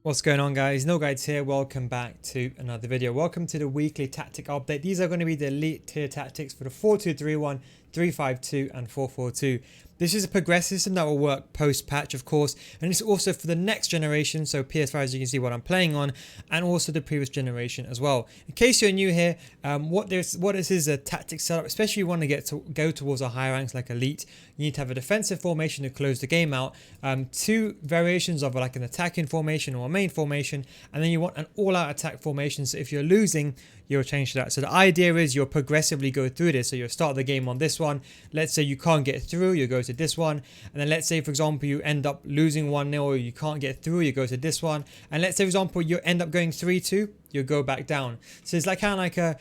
What's going on, guys? No Guides here. Welcome back to another video. Welcome to the weekly tactic update. These are going to be the elite tier tactics for the 4-2-3-1, 3-5-2 and 4-4-2. This is a progressive system that will work post-patch, of course, and it's also for the next generation, so PS5, as you can see what I'm playing on, and also the previous generation as well. In case you're new here, what this is a tactic setup, especially if you want to go towards a higher ranks like elite. You need to have a defensive formation to close the game out, two variations of like an attacking formation or a main formation, and then you want an all-out attack formation. So if you're losing, you'll change to that. So the idea is you'll progressively go through this. So you'll start the game on this one. Let's say you can't get through, you go to this one. And then let's say, for example, you end up losing 1-0 or you can't get through, you go to this one. And let's say, for example, you end up going 3-2, you go back down. So it's like kind of like a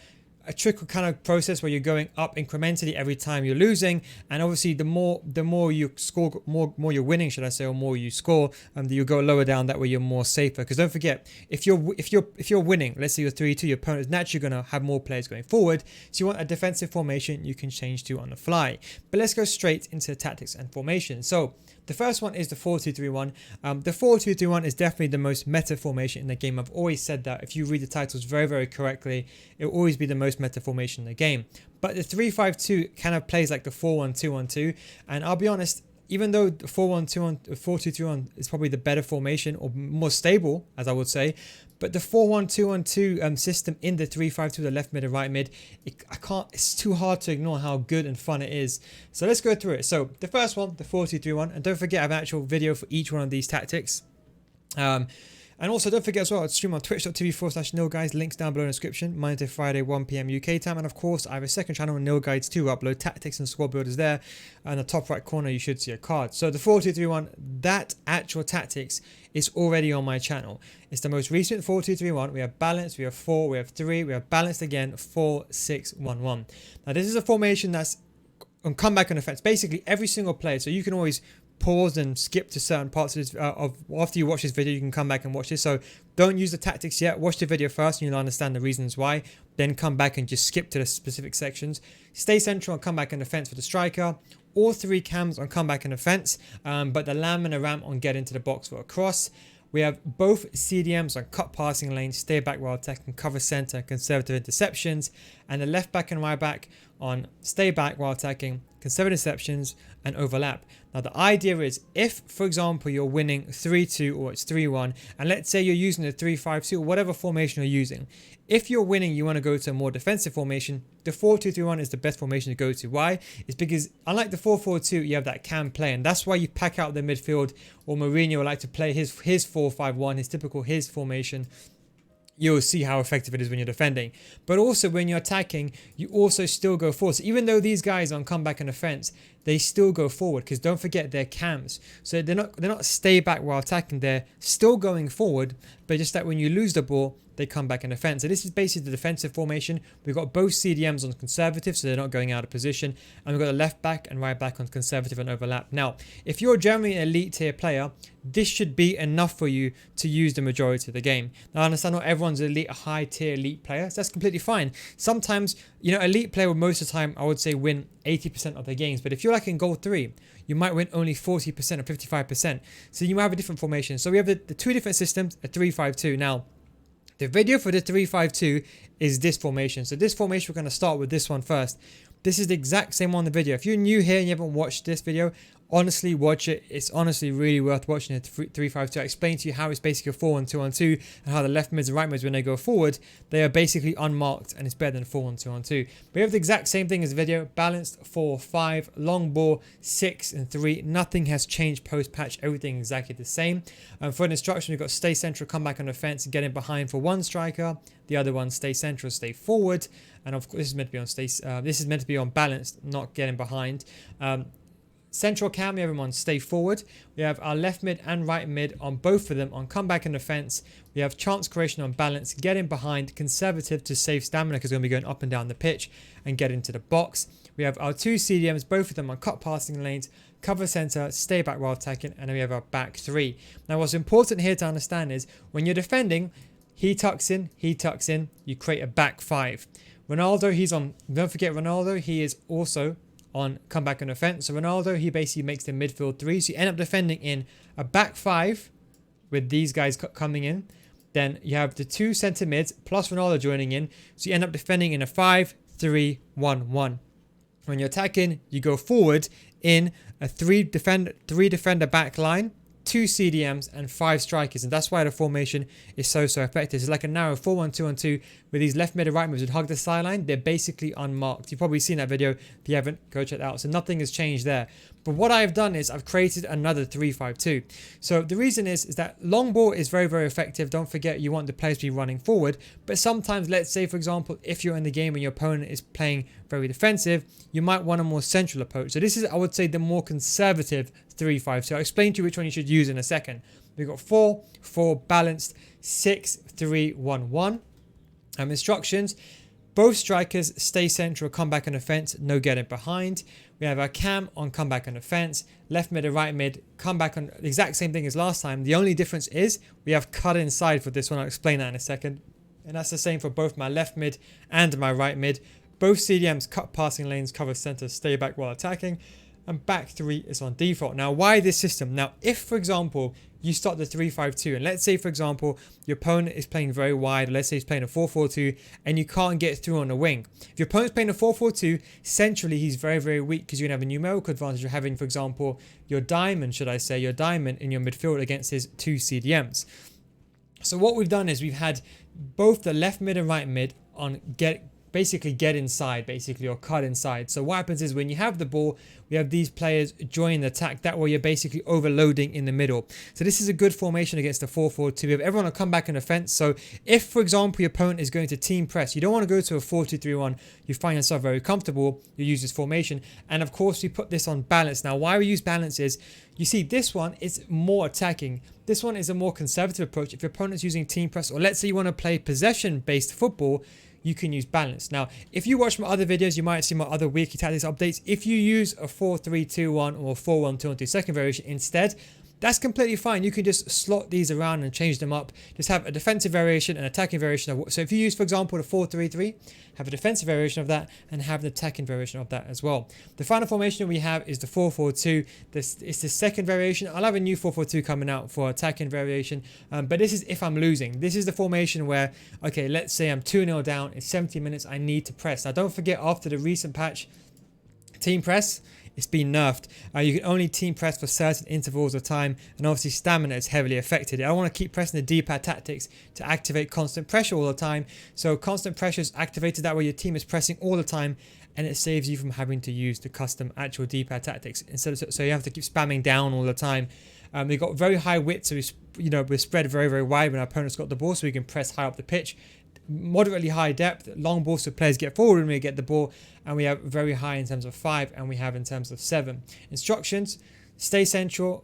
trickle kind of process where you're going up incrementally every time you're losing, and obviously the more you score, more you're winning, should I say, or more you score, you go lower down. That way you're more safer. Because don't forget, if you're winning, let's say you're 3-2, your opponent is naturally going to have more players going forward. So you want a defensive formation you can change to on the fly. But let's go straight into tactics and formation. So the first one is the 4-2-3-1. The 4-2-3-1 is definitely the most meta formation in the game. I've always said that. If you read the titles very, very correctly, it will always be the most meta formation in the game. But the 3-5-2 kind of plays like the 4-1-2-1-2. And I'll be honest, even though the 4-1-2-1 is probably the better formation or more stable, as I would say, but the 4-1-2-1-2 system in the 3-5-2, the left mid and right mid, it's too hard to ignore how good and fun it is. So let's go through it. So the first one, the 4-2-3-1, and don't forget I have an actual video for each one of these tactics. And also don't forget as well, I stream on twitch.tv/nilguides, links down below in the description, Monday to Friday, 1 PM UK time. And of course, I have a second channel on Nilguides to upload tactics and squad builders there. And in the top right corner, you should see a card. So the 4-2-3-1, that actual tactics is already on my channel. It's the most recent 4-2-3-1. We have balanced, we have 4, we have 3, we have balanced again, 4-6-1-1. Now this is a formation that's on comeback and offense. Basically every single player, so you can always pause and skip to certain parts of this after you watch this video. You can come back and watch this, so don't use the tactics yet. Watch the video first and you'll understand the reasons why, then come back and just skip to the specific sections. Stay central and comeback and defense for the striker, all 3 cams on comeback and defense, but the lamb and the ram on get into the box for a cross. We have both CDMs on cut passing lanes, stay back while attacking, cover center, conservative interceptions, and the left back and right back on stay back while attacking, conservative interceptions, and overlap. Now the idea is, if for example you're winning 3-2 or it's 3-1, and let's say you're using the 3-5-2 or whatever formation you're using, if you're winning, you want to go to a more defensive formation, the 4-2-3-1 is the best formation to go to. Why? It's because unlike the 4-4-2, you have that cam play, and that's why you pack out the midfield, or Mourinho would like to play his 4-5-1, his formation. You'll see how effective it is when you're defending. But also when you're attacking, you also still go forward. So even though these guys on comeback and offense, they still go forward, because don't forget they're cams. So they're not stay back while attacking, they're still going forward, but just that when you lose the ball, they come back and defend. So this is basically the defensive formation. We've got both CDMs on conservative, so they're not going out of position, and we've got the left back and right back on conservative and overlap. Now, if you're generally an elite tier player, this should be enough for you to use the majority of the game. Now I understand not everyone's elite, a high tier elite player, so that's completely fine. Sometimes, you know, elite player will most of the time, I would say, win 80% of their games, but if you're like in gold 3, you might win only 40% or 55%. So you might have a different formation. So we have the 2 different systems, a 3-5-2. Now, the video for the 3-5-2 is this formation. So this formation, we're going to start with this one first. This is the exact same one in the video. If you're new here and you haven't watched this video, honestly watch it. It's honestly really worth watching it. 3-5-2. I explained to you how it's basically a 4-1-2-1-2, and how the left mids and right mids, when they go forward, they are basically unmarked, and it's better than 4-1-2-1-2. We have the exact same thing as the video, balanced 4-5, long ball 6 and 3. Nothing has changed post patch. Everything exactly the same. For an instruction, we've got stay central, come back on defense, get in behind for one striker. The other one, stay central, stay forward. And of course, this is meant to be on this is meant to be on balanced, not getting behind. Central cam, we have them on stay forward. We have our left mid and right mid on both of them on comeback and defense. We have chance creation on balance, get in behind, conservative to save stamina, because we're going to be going up and down the pitch and get into the box. We have our 2 CDMs, both of them on cut passing lanes, cover center, stay back while attacking, and then we have our back 3. Now what's important here to understand is, when you're defending, he tucks in, you create a back 5. Ronaldo, don't forget Ronaldo, he is also on comeback and offense. So Ronaldo, he basically makes the midfield 3. So you end up defending in a back 5 with these guys coming in. Then you have the 2 centre mids plus Ronaldo joining in. So you end up defending in a 5-3-1-1. When you're attacking, you go forward in a 3 defender back line, 2 CDMs and 5 strikers, and that's why the formation is so effective. It's like a narrow 4-1-2-1-2 with these left mid and right mids would hug the sideline. They're basically unmarked. You've probably seen that video. If you haven't, go check it out. So nothing has changed there. But what I've done is I've created another 3-5-2. So the reason is that long ball is very effective. Don't forget, you want the players to be running forward. But sometimes, let's say for example, if you're in the game and your opponent is playing very defensive, you might want a more central approach. So this is, I would say, the more conservative 3-5. So I'll explain to you which one you should use in a second. We've got 4-4 balanced 6-3-1-1. Instructions: both strikers stay central, come back on offense, no getting behind. We have our cam on come back on offense, left mid and right mid come back on the exact same thing as last time. The only difference is we have cut inside for this one. I'll explain that in a second. And that's the same for both my left mid and my right mid. Both CDMs cut passing lanes, cover center, stay back while attacking. And back 3 is on default. Now, why this system? Now, if for example you start the 3-5-2 and let's say for example your opponent is playing very wide, let's say he's playing a 4-4-2 and you can't get through on the wing. If your opponent's playing a 4-4-2, centrally he's very weak because you're going to have a numerical advantage of having, for example, your diamond in your midfield against his 2 CDMs. So what we've done is we've had both the left mid and right mid on get inside or cut inside. So what happens is when you have the ball, we have these players join the attack. That way you're basically overloading in the middle. So this is a good formation against the 4-4-2. We have everyone will come back in offense. So if, for example, your opponent is going to team press, you don't want to go to a 4-2-3-1. You find yourself very comfortable. You use this formation. And of course, we put this on balance. Now, why we use balance is, you see, this one is more attacking. This one is a more conservative approach. If your opponent's using team press, or let's say you want to play possession-based football, you can use balance. Now, if you watch my other videos, you might see my other weekly tactics updates. If you use a 4-3-2-1 or 4-1-2-1-2 second variation instead, that's completely fine. You can just slot these around and change them up. Just have a defensive variation and attacking variation. So if you use, for example, the 4-3-3, have a defensive variation of that and have an attacking variation of that as well. The final formation we have is the 4-4-2. This is the second variation. I'll have a new 4-4-2 coming out for attacking variation. But this is if I'm losing. This is the formation where, okay, let's say I'm 2-0 down. It's 70 minutes. I need to press. Now, don't forget, after the recent patch, team press, it's been nerfed. You can only team press for certain intervals of time, and obviously stamina is heavily affected. I want to keep pressing the D-pad tactics to activate constant pressure all the time. So constant pressure is activated, that way your team is pressing all the time, and it saves you from having to use the custom actual D-pad tactics instead of, so you have to keep spamming down all the time. We've got very high width, so we're spread very wide when our opponent's got the ball, so we can press high up the pitch. Moderately high depth, long ball, so players get forward when we get the ball, and we have very high in terms of 5, and we have in terms of 7. Instructions: stay central,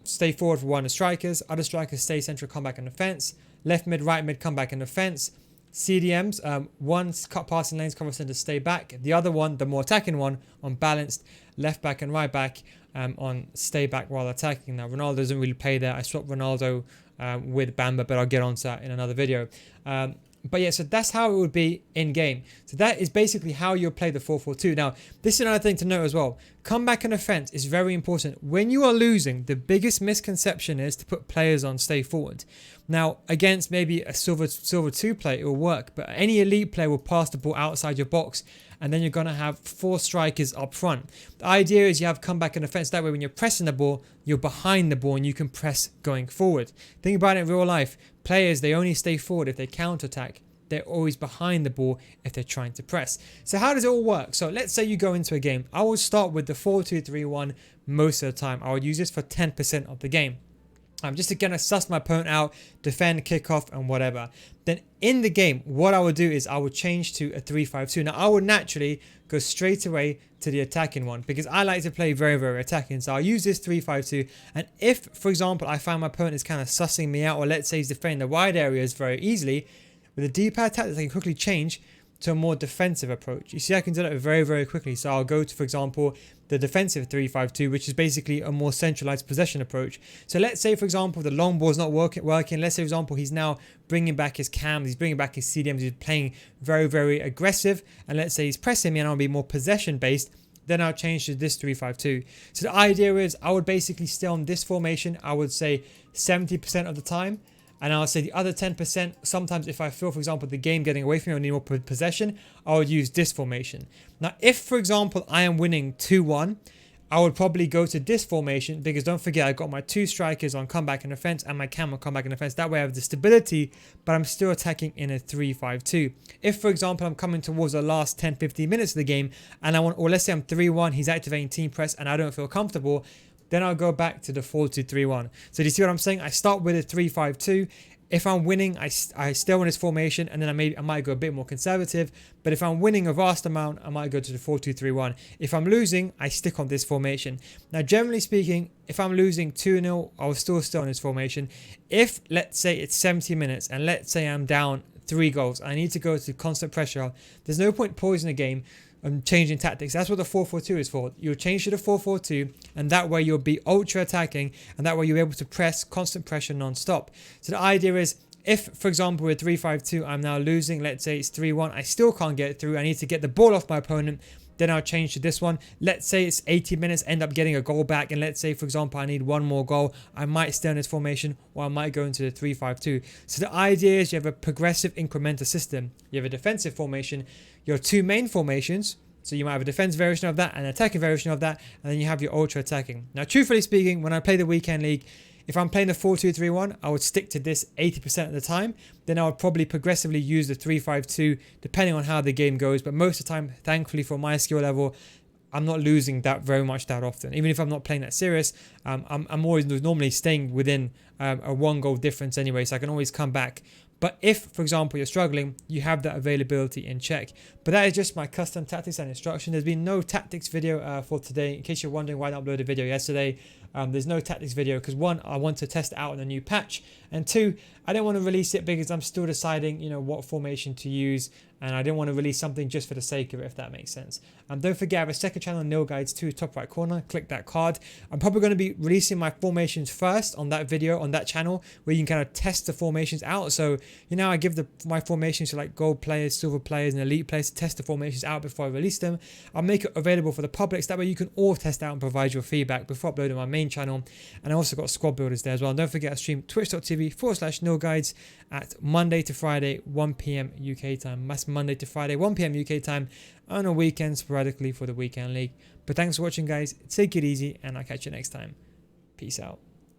stay forward for one of the strikers, other strikers stay central, come back in defense, left mid, right mid, come back in defense. CDMs, one cut passing lanes, cover center, stay back. The other one, the more attacking one, on balanced, left back and right back, on stay back while attacking. Now, Ronaldo doesn't really play there. I swapped Ronaldo with Bamba, but I'll get onto that in another video. But yeah, so that's how it would be in game. So that is basically how you'll play the 4-4-2. Now, this is another thing to note as well. Comeback and offense is very important. When you are losing, the biggest misconception is to put players on stay forward. Now, against maybe a silver 2 player, it will work. But any elite player will pass the ball outside your box, and then you're going to have 4 strikers up front. The idea is you have comeback and offense. That way, when you're pressing the ball, you're behind the ball and you can press going forward. Think about it in real life. Players, they only stay forward if they counter-attack. They're always behind the ball if they're trying to press. So how does it all work? So let's say you go into a game. I would start with the 4-2-3-1 most of the time. I would use this for 10% of the game. Just to kind of suss my opponent out, defend, kick off, and whatever. Then in the game, what I would do is I would change to a 3-5-2. Now, I would naturally go straight away to the attacking one because I like to play very attacking. So I'll use this 3-5-2. And if, for example, I find my opponent is kind of sussing me out, or let's say he's defending the wide areas very easily, with the D-pad tactics, I can quickly change to a more defensive approach. You see, I can do that very quickly. So I'll go to, for example, the defensive 3-5-2, which is basically a more centralized possession approach. So let's say, for example, the long ball is not working. Let's say, for example, he's now bringing back his cams, he's bringing back his CDMs, he's playing very aggressive. And let's say he's pressing me and I'll be more possession based. then I'll change to this 3-5-2. So the idea is I would basically stay on this formation, I would say 70% of the time. And I'll say the other 10%, sometimes if I feel, for example, the game getting away from me or need more possession, I would use this formation. Now, if, for example, I am winning 2-1, I would probably go to this formation because don't forget, I got my 2 strikers on comeback and offense and my cam on comeback and offense. That way I have the stability, but I'm still attacking in a 3-5-2. If, for example, I'm coming towards the last 10-15 minutes of the game and I want, or let's say I'm 3-1, he's activating team press and I don't feel comfortable, then I'll go back to the 4-2-3-1. So do you see what I'm saying? I start with a 3-5-2. If I'm winning, I still in this formation, and then I might go a bit more conservative. But if I'm winning a vast amount, I might go to the 4-2-3-1. If I'm losing, I stick on this formation. Now, generally speaking, if I'm losing 2-0, I'll still stay on this formation. If, let's say, it's 70 minutes, and let's say I'm down 3 goals, I need to go to constant pressure. There's no point pausing the game and changing tactics. That's what the 4-4-2 is for. You'll change to the 4-4-2, and that way you'll be ultra attacking, and that way you're able to press constant pressure non-stop. So the idea is, if, for example, with 3-5-2, I'm now losing, let's say it's 3-1, I still can't get it through, I need to get the ball off my opponent, then I'll change to this one. Let's say it's 80 minutes, end up getting a goal back, and let's say, for example, I need one more goal, I might stay on this formation, or I might go into the 3-5-2. So the idea is you have a progressive incremental system. You have a defensive formation, your 2 main formations, so you might have a defense variation of that and an attacking variation of that, and then you have your ultra attacking. Now, truthfully speaking, when I play the weekend league, if I'm playing the 4-2-3-1, I would stick to this 80% of the time. Then I would probably progressively use the 3-5-2 depending on how the game goes. But most of the time, thankfully for my skill level, I'm not losing that very much that often. Even if I'm not playing that serious, I'm always normally staying within a 1 goal difference anyway, so I can always come back. But if, for example, you're struggling, you have that availability in check. But that is just my custom tactics and instruction. There's been no tactics video for today. In case you're wondering why I didn't upload a video yesterday, there's no tactics video because 1, I want to test it out on a new patch, and 2, I don't want to release it because I'm still deciding, what formation to use, and I didn't want to release something just for the sake of it, if that makes sense. Don't forget, I have a second channel, Nil Guides 2, top right corner. Click that card. I'm probably going to be releasing my formations first on that video, on that channel, where you can kind of test the formations out. So, I give my formations to like gold players, silver players, and elite players to test the formations out before I release them. I'll make it available for the public, so that way you can all test out and provide your feedback before uploading my main channel. And I also got squad builders there as well. And don't forget, I stream twitch.tv/NilGuides at Monday to Friday, 1 p.m. UK time. That's Monday to Friday, 1 p.m. UK time, on a weekend sporadically for the weekend league. But thanks for watching, guys. Take it easy, and I'll catch you next time. Peace out.